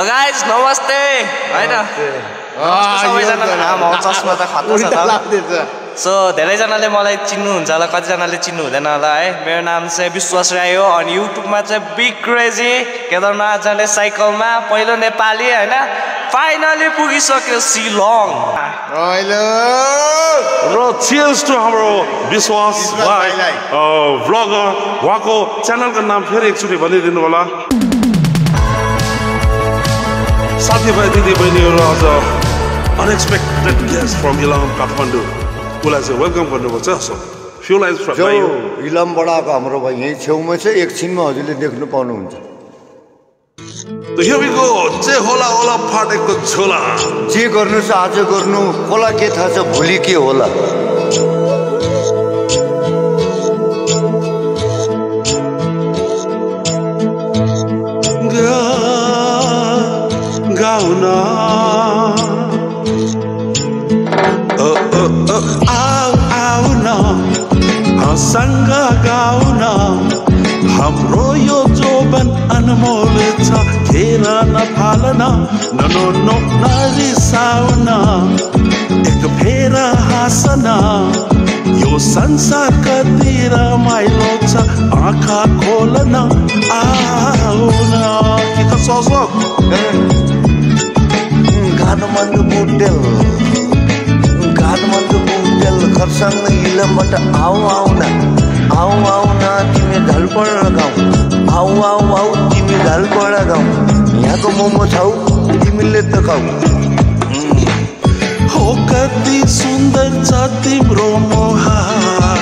ल गाइस नमस्ते हैन सबैजनाले चस्मा त खतरा छ त सो धेरैजनाले मलाई चिन्नुहुन्छ होला कतिजनाले चिन्नु हुँदैन होला है मेरो नाम चाहिँ विश्वास राई हो अनि युट्युबमा चाहिँ बिग क्रेजी केदारनाथ जाने साइकलमा पहिलो नेपाली हैन फाइनली पुगिसक्यो शिलङ र चियर्स टु हाम्रो विश्वास भाइ भ्लगर उहाँको च्यानलको नाम फेरि एकचोटि भनिदिनु होला साथीभाइ दिदी बहिनीहरू आज unexpected guest from Ilam Kathmandu उसलाई चाहिँ वेलकम गर्नुपर्छ so few lines from you इलामबाट आएको हाम्रो भाइ यहीँ छेउमा चाहिँ एकछिनमा हजुरले देख्नु पाउनुहुन्छ Here we go. जे होला होला फाटेको झोला जे गर्नु छ आज गर्नु होला के थाहा छ भोलि के होला गाउना आउ आउना सँग गाउना हाम्रो यो जोबन अनमोल छ खेल नफाल्न नो नरिसाउन एक फेर हाँसन यो संसार कति रमाइलो छ आँखा खोल्न आउन कि त सोचो काठमाडौँ बुटेल खरसाङ इलामबाट आऊ आउन तिमी घलपडा गाउँ आऊ तिमी घलपडा गाउँ यहाँको मोमो छाउ तिमीले त खाऊ हो कति सुन्दर छ तिम्रो मोहार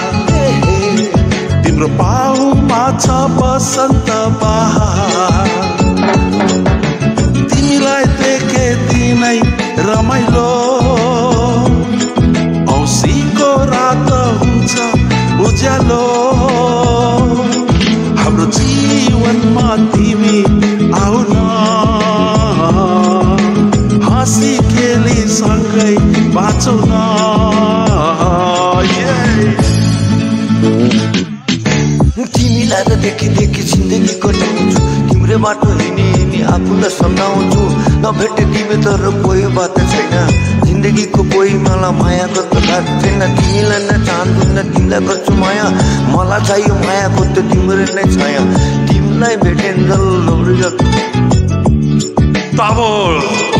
तिम्रो पाउमा छ बसन्त बहार तिमीलाई देखे दिनै रमाइलो औँसीको रात हुन्छ उज्यालो हाम्रो जीवनमा तिमी आउन हाँसी खेली सँगै बाँचौ न तिमीलाई त देखि जिन्दगी कटाउँछु तिम्रै बाटो हिँडी आफूलाई सम्झाउँछु नभेटे तिमी तर कोही बात छैन जिन्दगीको कोही मलाई माया गर्नु लाग्दैन तिमीलाई नै चाहन्छु तिमीलाई गर्छु माया मलाई चाहियो मायाको त तिम्रो नै छाया तिमीलाई भेटेन्जल अब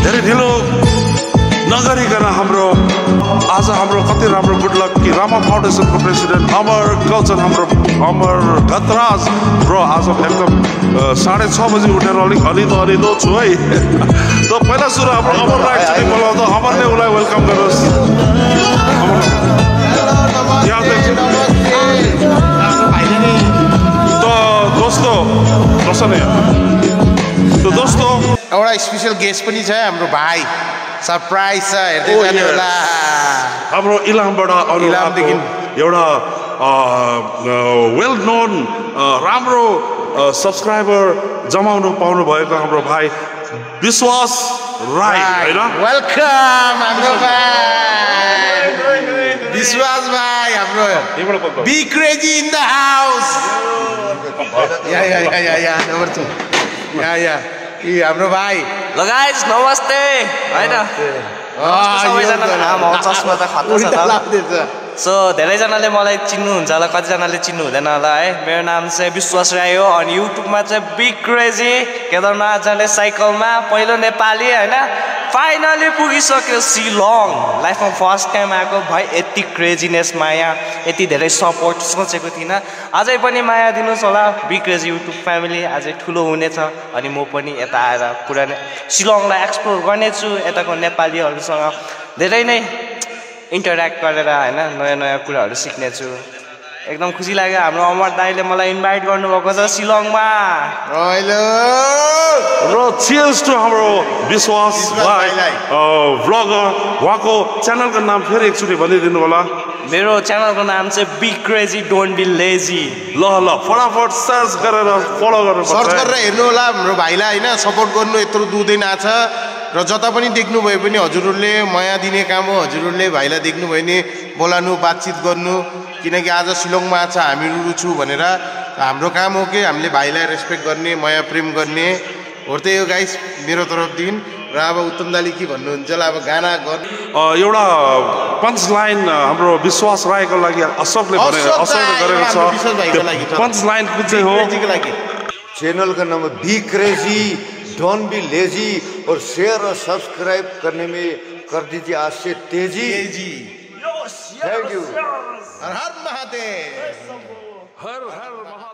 धेरै ढिलो नगरिकन आज हाम्रो कति राम्रो गुड लक कि रामा फाउन्डेसनको प्रेसिडेन्ट अमर गौचन हाम्रो अमर गतराज ब्रो आज एकदम 6:30 बजी उठेर अलिक अलिदो छु है त पहिला सुरु हाम्रो अमरलाई एकचोटि बोलाउँदा अमरले उसलाई वेलकम गरोस् दोस्तों एउटा स्पेशल गेस्ट पनि छ हाम्रो भाइ सरप्राइज छ हेर्दै जानु होला हाम्रो इलामबाट इलामदेखि एउटा वेल नोन राम्रो सब्सक्राइबर जमाउनु पाउनु भएको हाम्रो भाइ विश्वास राई हैन वेलकम हाम्रो भाइ विश्वास भाइ हाम्रो B crazy in the house या नम्बर 2 या हाम्रो भाइ ल गाइस नमस्ते हैन सबैजनाले चस्मा त खतरा छ त सो धेरैजनाले मलाई चिन्नुहुन्छ होला कतिजनाले चिन्नु हुँदैन होला है मेरो नाम चाहिँ विश्वास राई हो अनि युट्युबमा चाहिँ बिग क्रेजी केदारनाथ जाने साइकलमा पहिलो नेपाली हैन फाइनली पुगिसक्यो शिलङ लाइफमा फर्स्ट टाइम आएको भाइ यति क्रेजीनेस माया यति धेरै सपोर्ट सोचेको थिइनँ अझै पनि माया दिनुहोस् होला बिग क्रेजी युट्युब फ्यामिली अझै ठुलो हुनेछ अनि म पनि यता आएर पुरा शिलङलाई एक्सप्लोर गर्नेछु यताको नेपालीहरूसँग धेरै नै इन्टरेक्ट गरेर हैन नयाँ कुराहरू सिक्नेछु एकदम खुसी लाग्यो हाम्रो अमर दाइले मलाई इन्भाइट गर्नुभएको छ शिलङमा र चियर्स टु हाम्रो विश्वास भाइ भ्लगर उहाँको च्यानलको नाम फेरि एकचोटि भनिदिनु होला मेरो च्यानलको नाम चाहिँ big crazy don't be lazy ल फटाफट सर्च गरेर फलो गर्नु सर्च गरेर हेर्नु होला हाम्रो भाइलाई हैन सपोर्ट गर्नु यत्रो दुँदैन आछ र जता पनि देख्नु भए पनि हजुरहरूले माया दिने काम हो हजुरहरूले भाइलाई देख्नु भयो भने बोलाउनु बातचित गर्नु किनकि आज शिलङमा छ हामीहरू छु भनेर हाम्रो काम हो कि हामीले भाइलाई रेस्पेक्ट गर्ने माया प्रेम गर्ने हो त्यही हो गाइस मेरो तर्फदेखि र अब उत्तम दाले के भन्नुहुन्छ ल अब गाना गर्नु एउटा पञ्च लाइन हाम्रो विश्वास राईको लागि अशोकले गरेको छ पञ्च लाइन कुन चाहिँ हो चैनल का नाम B crazy don't be lazy और शेयर और सब्सक्राइब करने में कर दीजिए आज से तेजी थैंक यू हर हर महादेव हर हर